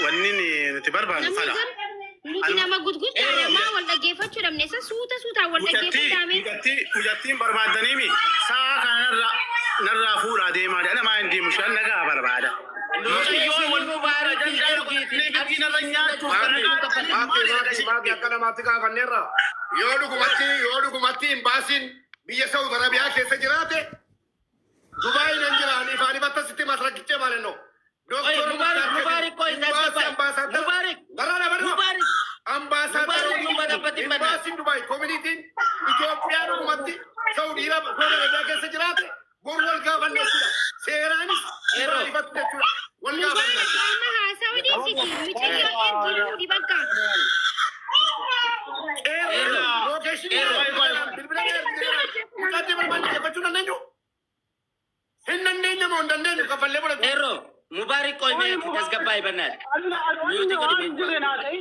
ونني نتبربر فلا نجي نما قد ما ولا كيف شو لما نسا سوتا ولا كيف دامي وجاتين برباد دنيمي ساعة كان نرى فورا دي ما أنا ما عندي مشكلة نجا بربادا يوم المبارك يورو كماتين باسين بيساو برابيا كيسة جراته دبي ننجراني فاني بس ستي ما سرقت جمالنا مبارك كويس مبارك مبارك امباسادر دبي كوميونيتي إثيوبيا كماتي سعودي لا برابيا كيسة جراته بورول كافن نسلا سيراني إيراني بتوجه ولا كافن ما سعودي سيتي متى يوم دي بقى مبارك كوي مين تسقى بنات ميوتي كوني مين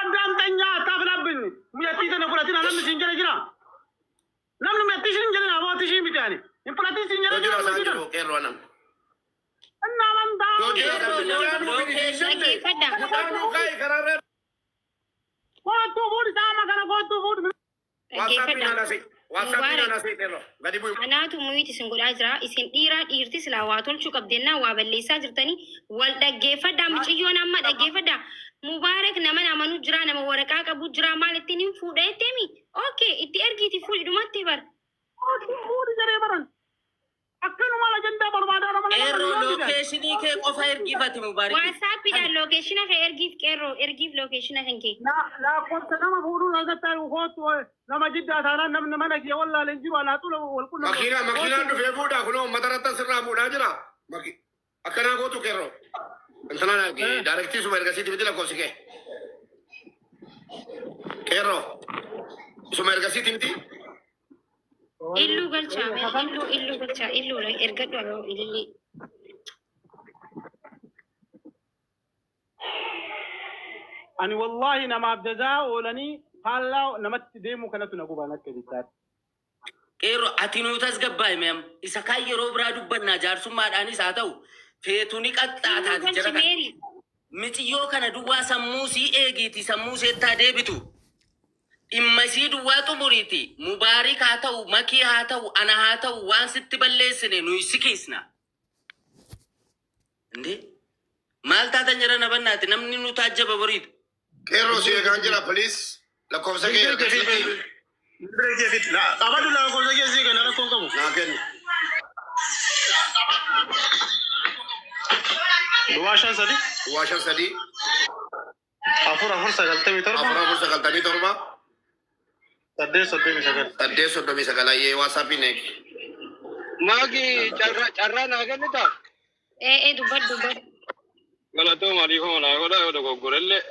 Andam tanya tabla bin miyati sana pulati na namni sinjara jira namni miyati sinjara na awati sin bitani in pulati sinjara jira sanjaro kero anam anna man da Kotu budi sama kana kotu budi Anaatu muyiti singodaa jira isin dhiiraa dhiirti silaa waa tolchuu qabdennaa waa balleessaa jirtanii wal dhaggeeffadhaa miciyyoon amma dhaggeeffadhaa mubaarak nama namanu jira nama waraqaa qabu jira maal ittiin hin fuudhee teemi okay itti ergiiti fuudhi dhumatti bar budi jaree baran akkanuma la janda barbaada nama Erro lokeeshinii kee qofa ergifati mubaarak waasaappiidhaan lookeeshina kee ergiif lookeeshina kan kee la konta nama fuudhuu na gatta kotu nama jidda taana namni mana kee wallaa lenjiru ala tula wal kullu makina dhufee fuudha kunoo matarata sirraa fuudhaa jira akkanaa gootu kero انتنا دايركتي سو مرغسيتي بدلا كوسكي كيرو سو مرغسيتي متي illu galcha illu la ergadhu alo illi ani wallahi nama abjaza olani halla namat demu kanatu naguba nakkedisat Kero atinu tasgabbaay mem isa kayyero bira dubbanna jaarsummaadhaanis haa ta'u feetuni qaxxaataa jira kan miciyoo kana duwwaa sammuu sii eegiiti sammuu seettaa deebitu dhimma sii duwwaa xumuriiti mubaarik haa ta'u makii haa ta'u ana haa ta'u waan sitti balleessine nuyi si kiisna inde maal taatan jira na bannaati namni nu taajjaba boriitu كيرو سيغان جرا بوليس لا كوفسكي لا أبدا لا أقول لك زي كنا نكون كم لكن دواشان سدي أفر سجلت مي تربا تدي سد مي سجل أيه واسابي نك ماكي چرا ناگن تا dubar غلطو ماري هو نا غدا غدا غورل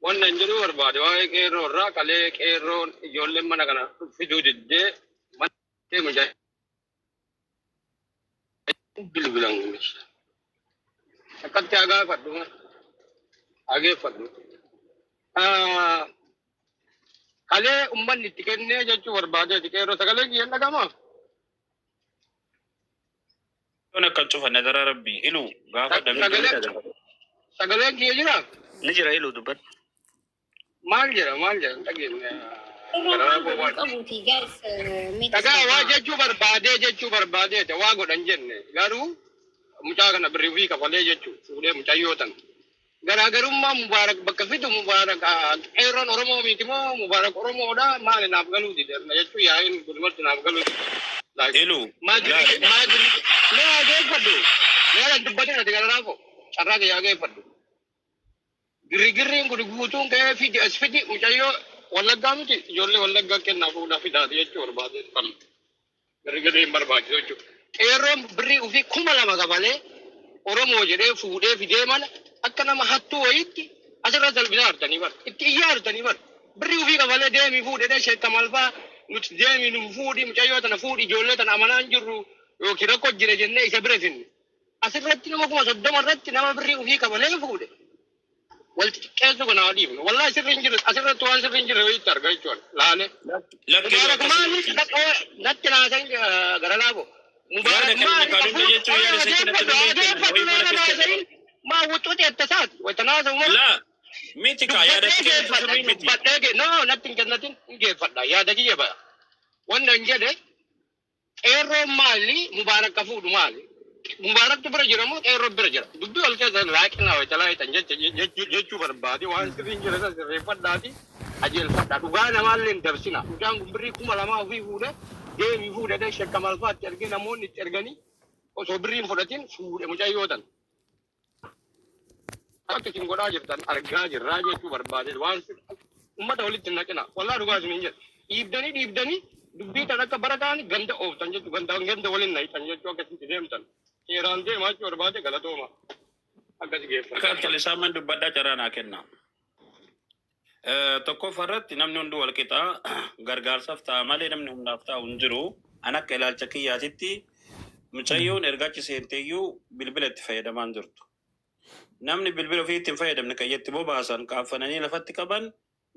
wannan jiru barbaade waa keero ra kale keero jolle mana kana fidu didde man te mo jay bilbilang akat jaga fadu age fadu kale umman nitikenne jechu barbaade keero sagale kiyen dagama أنا كنت شوف النذر ربي إلو غافر sagale kiyen jira نجرا إلو دبر maal jira tagin qabuuti guys daga waa jechuu barbaade te waa godhan jenne garuu mucaa kana birrii ka falee jechuu fuudhee mucayyoo tan garaagarummaa mubaarak bakka fidu mubaarak qeerroon oromoo miti moo mubaarak oromoodha maali naaf galuu diderna jechuu yaayin gudumatti naaf galuu إلو mee ageeffadhu mee dubbatin ati gararaafo carraa kee ageeffadhu girigirriin kun guutuun ka'ee fidi as fidi mucayyoo wallaggaa miti ijoollee wallaggaa kennaa fuudhaa fidaati jechuu barbaade kan girigirriin barbaachisu jechuudha. Qeerroon birrii ofii 2,000 qabalee Oromoo jedhee fuudhee fidee mana akka nama hattuu wayiitti asirra salphina artanii bar itti iyyaa artanii bar birrii ofii qabalee deemii fuudhee sheekkamalfaa nuti deemii nu fuudhi mucayyoo tana fuudhi ijoollee tana amanaan jirru yookiin rakkoo jire jennee isa bira finne asirratti nama 30 irratti nama birrii ofii qabalee fuudhe. والكيسو كنا عديم والله سرين جرس أسرة توان سرين جرس ويتر قايتون لا لا لا لا تنا سين غرالابو ما وطوتي التسات وتنازل لا ميتك يا بدك نو نتين جنتين كيف فدا يا دقيقة بقى وانا نجد ايرو مالي مبارك كفود مالي مبارك تبرجر مو ايرو برجر دبي الكذا لكن هو تلاقي تنجت بربادي وان سرين جلسة ريفت داتي أجل فدا دوغانا مالين درسنا دوغان بري كم لما في فوده دي فوده ده شك كمال فات ترجع نمون ترجعني وصبرين فدتين فوده مجايودن Aku tinggal aja dan harga aja raja itu berbeda. Wan umat awalnya tenang kena. Walau rugas minyak. Ibdani, dubi tanah keberatan ganda oh tanya tu ganda walin naik tanya tu agak sini demtan. Iran dia macam berbeda galat tu mah. Agak sih. Kalau sama dubada cara nak kena. Toko farat namni undu wal kita gargar safta mali namni undafta unjuru anak kelal caki yasitti mucayon ergaci senteyu bilbilet fayda manjurtu. namni bilbil ofiitiin fayyadamne qayyatti bobaasan kaaffananii lafatti qaban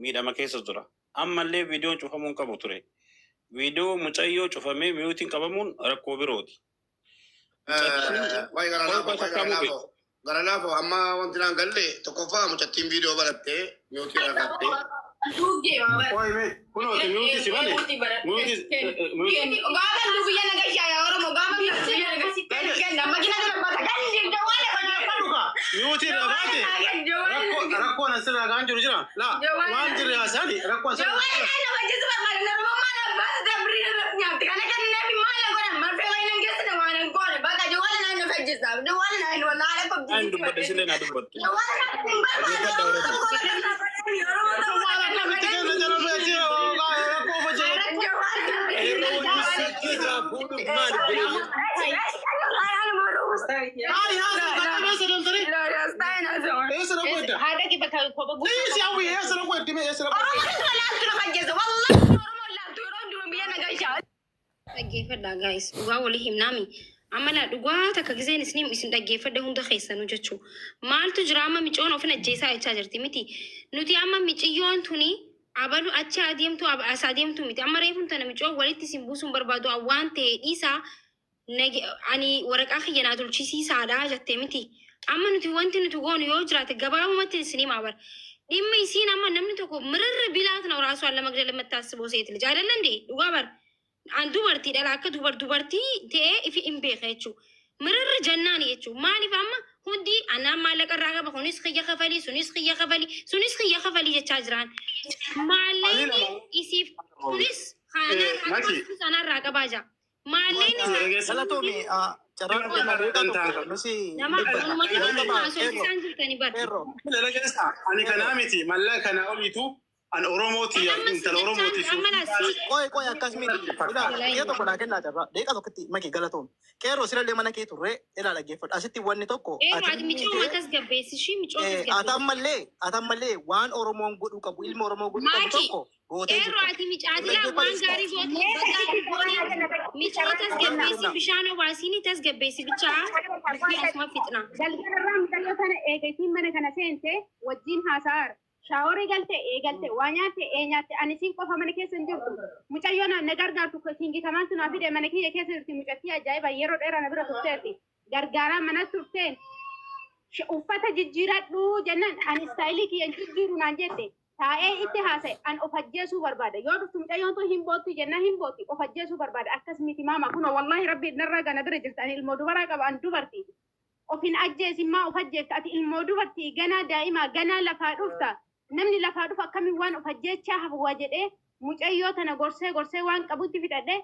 miidhama keessa jira. Ammallee viidiyoon cufamuun qabu ture. Viidiyoo mucayyoo cufamee miyuutiin qabamuun rakkoo birooti. Garanaafoo amma wanti naan galle tokkoffaa mucattiin viidiyoo barattee miyuutii rakattee. Kunooti miyuutii si bane. Miyuutii. Gaafa dubbiyyaan nagashaa yaa Oromoo gaafa dubbiyyaan nagasii kenna makina dura bata kan jirta waan Miyuutii rabaate rakkoon asirraa gaan jiru jira. Laa waan jirre haasani rakkoon asirraa. Jawaan nama jesu barbaade nama maala baasa dabrii nyaatti kana kan namni maala godhan marfee wayina geessu na waan hin goone bakka jawaan naa nu fajjisaa jawaan naa hin wallaala qabdi. An dubbadde sillee naa dubbattu. Jawaan naa hin هذا كيف بتقول ليش يا وي يا سلام قدي يا سلام dhaggeeffadha guys dhugaa walii himnaami amala dhugaa takka giseen isin dhaggeeffadha hunda keessanuu jechuu maaltu jira amma micoon ofin ajjeesaa jechaa jirti miti nuti amma miciyyoon tuni abalu achi adeemtu as adeemtu miti amma reefun tana micoon walitti isin buusuun barbaadu waan ta'e dhiisaa ani waraqaa kiyyanaa tolchisiisaadha jettee miti amma nuti wanti nuti goonu yoo jiraate gabaabumatti isinii maabar dhimma isiin amma namni tokko mirarra bilaatna uraasuu alla magdala mattaasiboo seetil jaalallan dee dhugaa bar an dubartiidha akka dubartii ta'ee ifi hin beeka jechuu mirarra jannaani jechuu maaliif amma hundi anaan maallaqa irraa qaba kunis kiyya kafalii sunis kiyya kafalii jechaa jiraan maallaqni isiif kunis kanarraa qabaa jira maallaqni Salatomi ani kana miti malla kana olitu an oromoti intal oromoti Koy akkas miti. Ila iyo tokko naa kennaa jirra. Deeqa tokkotti maki galatoom. Qeerroo sirallee mana kee turre ilaa dhaggeeffadhu. Asitti wanni tokko. Atammallee waan Oromoon godhuu qabu ilma Oromoo godhuu qabu tokko gootee jirta. ati micaatila waan gaarii micoota tasgabbeessi bishaan obaasiini tasgabbeessi bichaa asuma fixna. Galgalarraa mucayyoo kana eegaitiin mana kana seente wajjin haasaara. Shaaworii galte eegalte waa nyaatte nyaatte ani siin qofa mana keessa hin jirtu. Mucayyoo na gargaartu kingitamaan tunaa fide mana kiyya keessa jirti mucattii ajaa'iba yeroo dheeraa na bira turteetti. Gargaaraa mana turteen uffata jijjiiradhu jennaan ani istaayilii kiyya jijjiiru naan jette. Taa'ee itti haasa'e an of ajjeesuu barbaada. Yoo dhuftu mucayyoon tun hin boottu jennaan hin bootti of ajjeesuu barbaada. Akkas miti maama kun wallahi rabbi narraa gana bira jirta ani ilmoo dubaraa qaba an dubartii. Ofin ajjeesimmaa of ajjeefta ati ilmoo dubartii ganaa daa'imaa ganaa lafaa dhufta. Namni lafaa dhufa akkamiin waan of ajjeechaa hafuu jedhee mucayyoo tana gorsee waan qabutti fidhadhee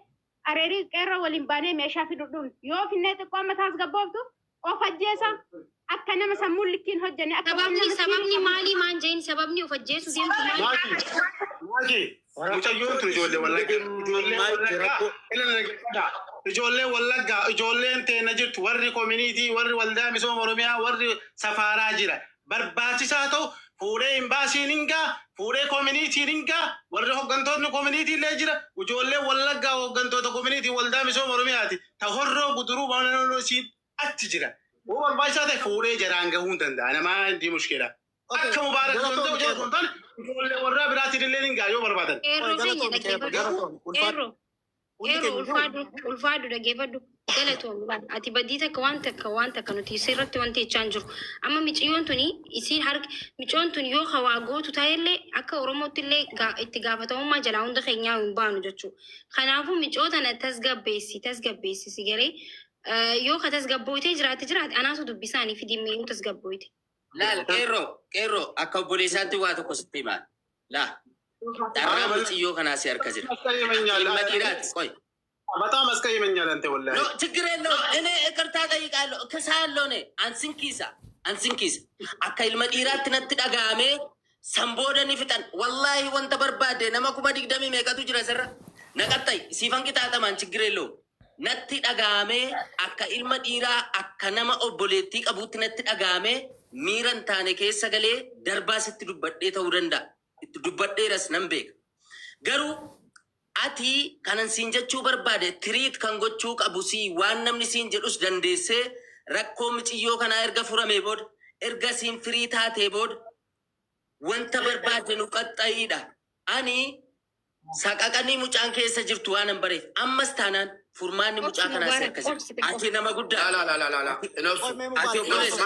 areerii qeerroo waliin baanee meeshaa fidudhuun yoo finnee xiqqoo mataas gabbooftu of ajjeesa akka nama sammuun likkiin hojjenne akka sababni maalii maan jeen sababni of ajjeesu deemtu maaki mucayyoon tun ijoollee wallaggaa ijoolleen teena jirtu warri koominiitii warri waldaa misooma oromiyaa warri safaaraa jira barbaachisaa ta'u fuudhee imbaasiin hingaa fuudhee koominiitiin hingaa warri hoggantoonni koominiitii illee jira ijoollee wallaggaa hoggantoota koominiitii waldaa misooma oromiyaati ta horroo guduruu baananoo isiin achi jira oo barbaachisaa ta'e fuudhee jaraan gahuu hin danda'a namaa hindi mushkila akka mubaarak ijoollee warraa biraatiin illee hingaa yoo barbaadan ulfaadhu dhaggeeffadhu galatoon laal ati baddii takka waan takka nuti sirratti wanti jechaan jiru amma miciyyoon tuni isiin harka miciyyoon tun yoo hawaa gootu taa'ellee akka oromootti illee itti gaafatamummaa jalaa hunda keenyaa hin baanu jechuu kanaafuu miciyoo tana tasgabbeessi si galee yoo ka tasgabbooytee jiraate anaatu dubbisaanii fi dimmee tasgabbooyte. Laal qeerroo akka obboleessaatti waa tokko sitti himaa. Laa dharraa miciyyoo kanaa si harka jira. Ilma dhiiraati qoy. በጣም አስቀይመኛል አንተ ወላሂ No, ችግር የለውም። እኔ ይቅርታ ጠይቃለሁ። ከሳሎኔ አንስንኪሳ akka ilma dhiiraatti natti dhaga'ame sanboodani fixan wallahi wanta barbaade nama 20 meeqatu jira sirra naqaxxay siifan qixaaxamaan ችግር የለውም. Natti dhaga'ame akka ilma dhiiraa akka nama obboleettii qabuutti natti dhaga'ame miiran taane keessa galee darbaa sitti dubbadhee ta'uu danda'a. Itti dubbadheeras nan beeka. Garuu ati kanan siin jechuu barbaade tiriit kan gochuu qabu si waan namni siin jedhus dandeessee rakkoo miciyyoo kanaa erga furamee booda erga siin firii taatee booda wanta barbaade nu qaxxayiidha. Ani saqaqanii mucaan keessa jirtu waan hin bareef ammas taanaan furmaanni mucaa kanaa si akka jiru. Ati nama guddaa. Ati obboleessa.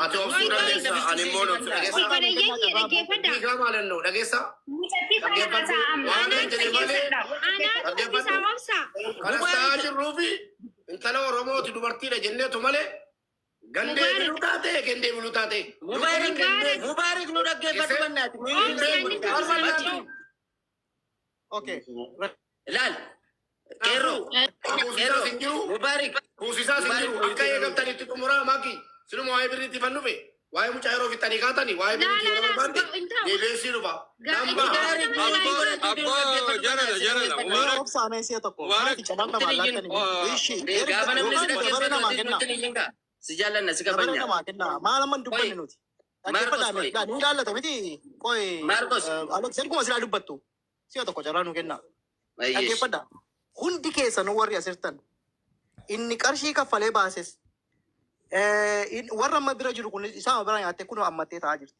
Ati obsuu dandeessa. Ani immoo obsuu dhageessa. Dhiigaa maalan nu dhageessa? Kanas ta'aa jirruufi intala Oromooti dubartiidha jenneetu malee gandee biluu taate gendee biluu taate. Mubaarik nu dhaggeeffatu bannaati. Okay. Laal. Qeerroo. Kuusisaa sin jiru. Mubaarik. Kuusisaa sin jiru. Akka eegamtanitti xumuraa maaki. Sinuma waa'ee birriitti fannufe. Waa'ee mucaa yeroo fixanii kaatanii waa'ee birriitti yeroo barbaadde. Deebi'eessii dhufa. Namba. Obsaamee siya tokko. Cadaan namaa laattanii. Gaafa namni si dhaggeeffatu nutti ni hingaa. Si jaallanna si qabanya. Maal amman dubbanne nuti. Dhaggeeffataame. Ni jaallata miti. Qoy. Marcos. Selkuma silaa dubbattu. Siya tokko carraa nu kenna. Dhaggeeffadha. Hundi keessanuu warri asirtan inni qarshii kaffalee baases warra amma bira jiru kun isaa bira nyaattee kun ammattee ta'aa jirti.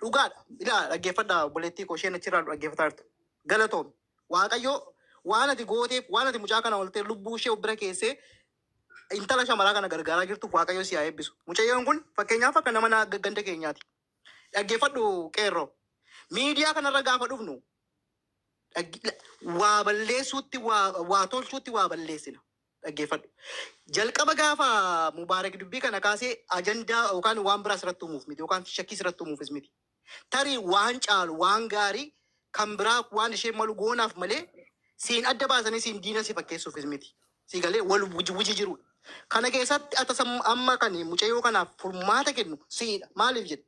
Dhugaadha. Ilaa dhaggeeffadha obboleettii koo isheen achirraa dhaggeeffataa jirtu. Galatoom. Waaqayyo waan ati gooteef waan ati mucaa kana oltee lubbuu ishee bira keessee intala shamaraa kana gargaaraa jirtuuf waaqayyo si haa eebbisu. Mucayyoon kun fakkeenyaaf akka nama ganda keenyaati. Dhaggeeffadhu qeerroo. Miidiyaa kanarra gaafa dhufnu waa balleessuutti waa tolchuutti waa balleessina. Dhaggeeffadhu. Jalqaba gaafa Mubaarak dubbii kana kaasee ajandaa yookaan waan biraa sirratti uumuuf miti yookaan shakkii sirratti uumuufis miti. Tarii waan caalu waan gaarii kan biraa waan ishee malu goonaaf malee siin adda baasanii siin diina si fakkeessuufis miti. Si galee wal wuji jirudha. Kana keessatti ata amma kan mucayyoo kanaaf furmaata kennu siidha. Maaliif jedhe?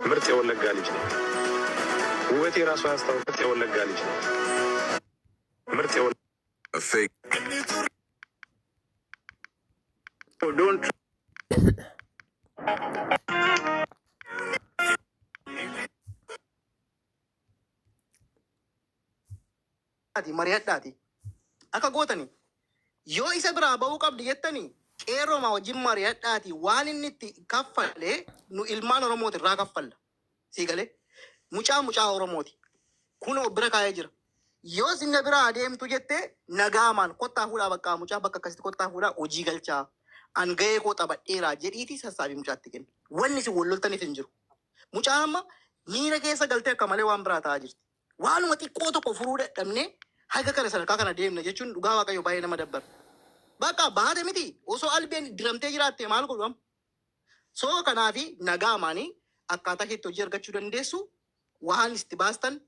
ምርጥ የወለጋ ልጅ ነው። ውበት የራሱ ያስታውቅት የወለጋ ልጅ ነው። ምርጥ mari'adhaati. Akka gootani yoo isa biraa ba'uu qabdi jettani qeerrooma wajjin mari'adhaati waan inni itti kaffalee nu ilmaan Oromooti irraa kaffalla. Si galee mucaa Oromooti. Kun bira kaa'ee jira. Yoo sinna biraa adeemtu jettee nagaamaan kottaa fuudhaa bakka akkasitti kottaa fuudhaa hojii galchaa. An gahee koo taphadheeraa jedhiitii sassaabii mucaatti kenna. Wanni si walloltaniif hin jiru. Mucaan amma miira keessa galtee akka malee waan biraa ta'aa jirti. Waanuma xiqqoo tokko furuu dadhabnee haga kana sadarkaa kana deemna jechuun dhugaa waaqayyo baay'ee nama dabbara. Bakka baate miti osoo albeen diramtee jiraatte maal godham? Soo kanaafi nagaamaanii akkaataa keetti hojii argachuu dandeessu waan itti baastan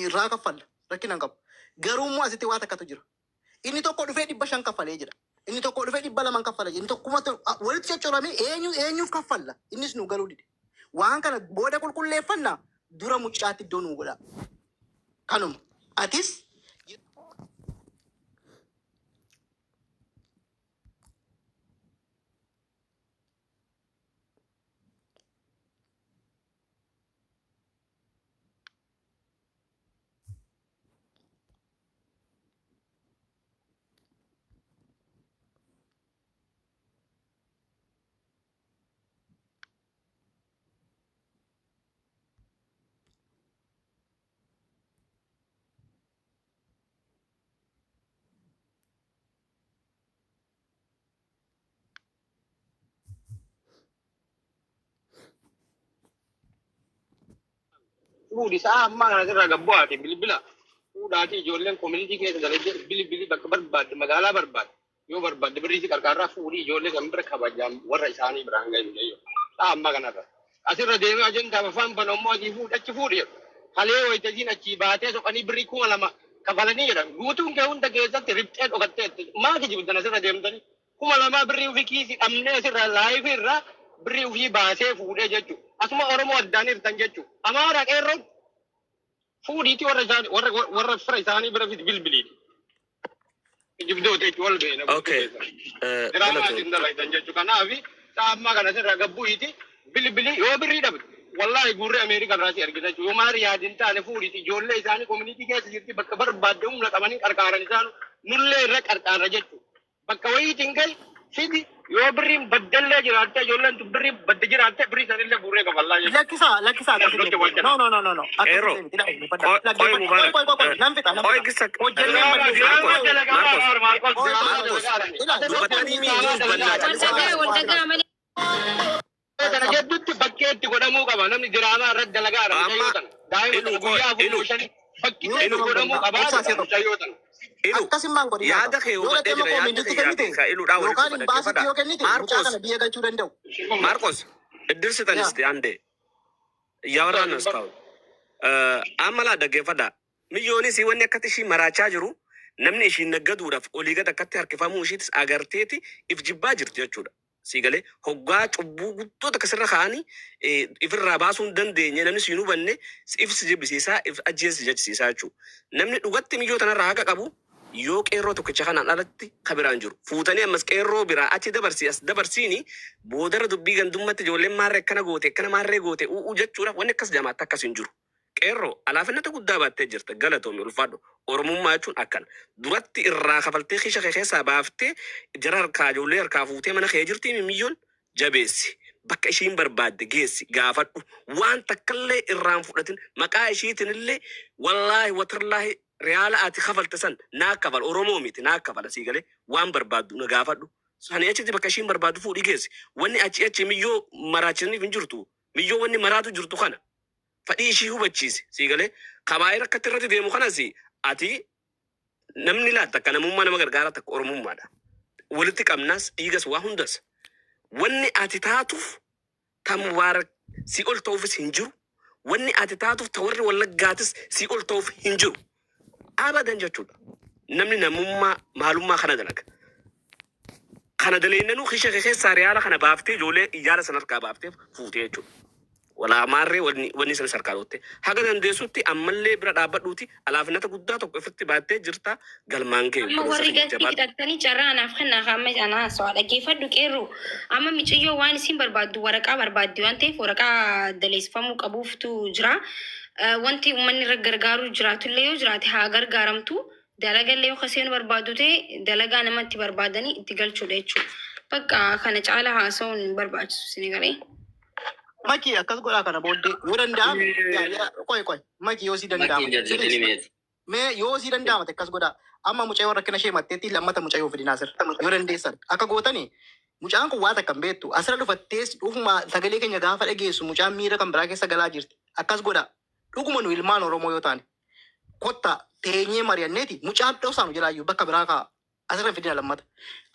irraa kaffalla rakkina hin qabu. Garuu immoo asitti waa takkatu jira. Inni tokko dhufee 500 kaffalee jira. Inni tokko dhufee 200 kaffala. Inni tokkuma walitti cocorame eenyuuf kaffalla. Innis nu galuu dide. Waan kana booda qulqulleeffannaa dura mucaatti iddoo nuu godha. Kanuma atis fuudhi isaa ammaa kana sirraa gabbu'aati bilbila fuudhaati ijoolleen community keessa dalagee bilbili bakka barbaadde magaalaa barbaadde yoo barbaadde birrii qarqarraa fuudhi ijoollee kan bira kabajaan warra isaanii biraan gahin jeeyo ammaa kanarra asirra deemee ajandaa afaan banammoo adii fuudhachi fuudhi halee wayitasiin achii baatee soqanii birrii 2,000 kafalanii jedhan guutuun kee hunda keessatti riphxee dhokatteetti maaki jibdan asirra deemtanii 2,000 birrii ofii kiisii dhabnee asirra laayifii irraa birrii ofii baasee fuudhee jechuudha. Asuma Oromoo addaan hirtan jechuudha. Amaara qeerroon fuudhiiti warra fira isaanii bira bilbiliiti. Jibdoota jechuudha wal beena. Okay. Diraamaa dalaitan jechuudha. Kanaaf ammaa kana sirraa gabbu'iiti bilbili yoo birrii dhabde wallahi gurree Ameerikaa irraa si argita jechuudha. Yoo maari yaadin taane fuudhiiti ijoollee isaanii community keessa jirti bakka barbaadde humna qabanii qarqaaran isaan nullee irra qarqaara jechuudha. Bakka wayiitiin gai fidi yoo birriin baddallee jiraatte ijoolleen tu birrii badde jiraatte birrii sanillee gurree kafallaa jechuudha. Lakkisaa. No. Qeerroo. Kana jedhutti bakkeetti godhamuu qaba namni diraamaa irratti dalagaa argachuu daa'imman guyyaa fuudhanii bakkeetti godhamuu qaba mucayyootan. Akkasumaan godhi yaada kee hubadhee jira yaada kee yaada kee iluu yookaan hin baasitti yoo kennite mucaa kana biyya galchuu danda'u. Marcos እድል ስጠን እስቲ አንዴ እያወራን እስካሁን አመላ ደገፈዳ ሚዮኒ ሲወኒ አከት ሺ መራቻ ጅሩ namni ishiin naggaduudhaaf olii gad akkatti harkifamuu ishiitis agarteeti if jibbaa jirti jechuudha. Siigalee hoggaa cubbuu guddoota akkasirra kaa'anii ifirraa baasuu hin dandeenye namni siin hubanne if si jibbisiisaa if ajjeesi jechisiisaa jechuudha. Namni dhugatti miyyoo tanarraa haqa qabu yoo qeerroo tokkicha kanaan alatti kabiraan jiru. Fuutanii ammas qeerroo biraa achi dabarsii as dabarsiini boodarra dubbii gandummatti ijoolleen maarree akkana goote akkana maarree goote u'uu jechuudha wanni akkas jamaatti akkas hin jiru. Qeerroo alaafinnata guddaa baattee jirta galatoomi ulfaadhu oromummaa jechuun akkana duratti irraa kafaltee keessa keessaa baaftee jara harkaa ijoollee harkaa fuutee mana kee jirti miyyoon jabeessi bakka ishiin barbaadde geessi gaafadhu waan takkallee irraan fudhatin maqaa ishiitinillee wallaahi watarlaahi reyaala ati kafalte san naa kafal oromoo miti naa kafala siigalee waan barbaaddu na gaafadhu sani achitti bakka ishiin barbaaddu fuudhii geessi wanni achi miyyoo maraachiniif hin jirtu miyyoo wanni maraatu jirtu kana. Fadhii ishii hubachiise siigalee kabaayira akkatti irratti deemu kanas ati namni laatta akka namummaa nama gargaara takka oromummaadha. Walitti qabnaas dhiigas waa hundas. Wanni ati taatuuf ta mubaarak si ol ta'uufis hin jiru. Wanni ati taatuuf ta warri wallaggaatis si ol ta'uuf hin jiru. Abadan jechuudha. Namni namummaa maalummaa kana dalaga. Kana daleennanuu kisha keessaa reyaala kana baaftee ijoollee iyyaara sana harkaa baaftee fuutee jechuudha. Wala maarree wanni sana sarkaalootte haga dandeessutti ammallee bira dhaabbadhuuti alaafinata guddaa tokko ifatti baattee jirta galmaan kee. Amma warri galtii hidhattanii carraanaaf kan naafamma anaa sa'aa dhaggeeffadhu qeerroo amma miiciyyoo waan isin barbaaddu waraqaa barbaaddi waan ta'eef waraqaa daleessifamuu qabuuftu jira. Wanti uummanni irra gargaaruu jiraatullee yoo jiraate haa gargaaramtu dalagallee yoo kaseen barbaaddu ta'e dalagaa namatti barbaadanii itti galchuudha jechuudha. Bakka kana caala haasa'uun barbaachisu isin garee. Maki akkas godhaa kana booddee yoo danda'ame qoy maki yoo si danda'ame mee yoo si danda'ame akkas godhaa amma mucayyoo rakkina ishee matteetti lammata mucayyoo fidinaa sir yoo dandeessan akka gootanii mucaan kun waa takka hin beektu asirra dhufattees dhufuma sagalee keenya gaafa dhageessu mucaan miira kan biraa keessa galaa jirti akkas godhaa dhuguma nu ilmaan oromoo yoo taane kotta teenyee mari'anneeti mucaan dhoosaanu jiraayyuu bakka biraa kaa asirra fidina lammata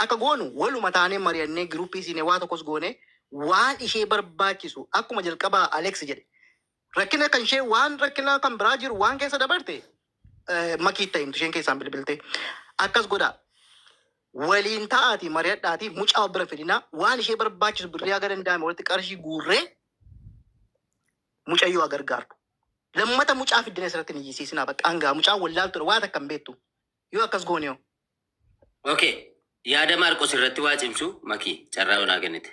akka goonu waluma taanee mari'annee giruuppii siinee waa tokkos goonee waan ishee barbaachisu akkuma jalqabaa Alex jedhe rakkina kan ishee waan rakkina kan biraa jiru waan keessa dabarte makii ta'imtu isheen keessaan bilbilte akkas godhaa waliin ta'aati mari'adhaati mucaa bira fidinaa waan ishee barbaachisu birrii haga danda'ame walitti qarshii guurree mucayyoo gargaartu lammata mucaa fiddina asirratti ni jisiisinaa bakka hangaa mucaa wallaaltu waan akka hin beektu yoo akkas goone yoo. Okay yaada Maarqos irratti waa cimsu makii carraa onaa kennite.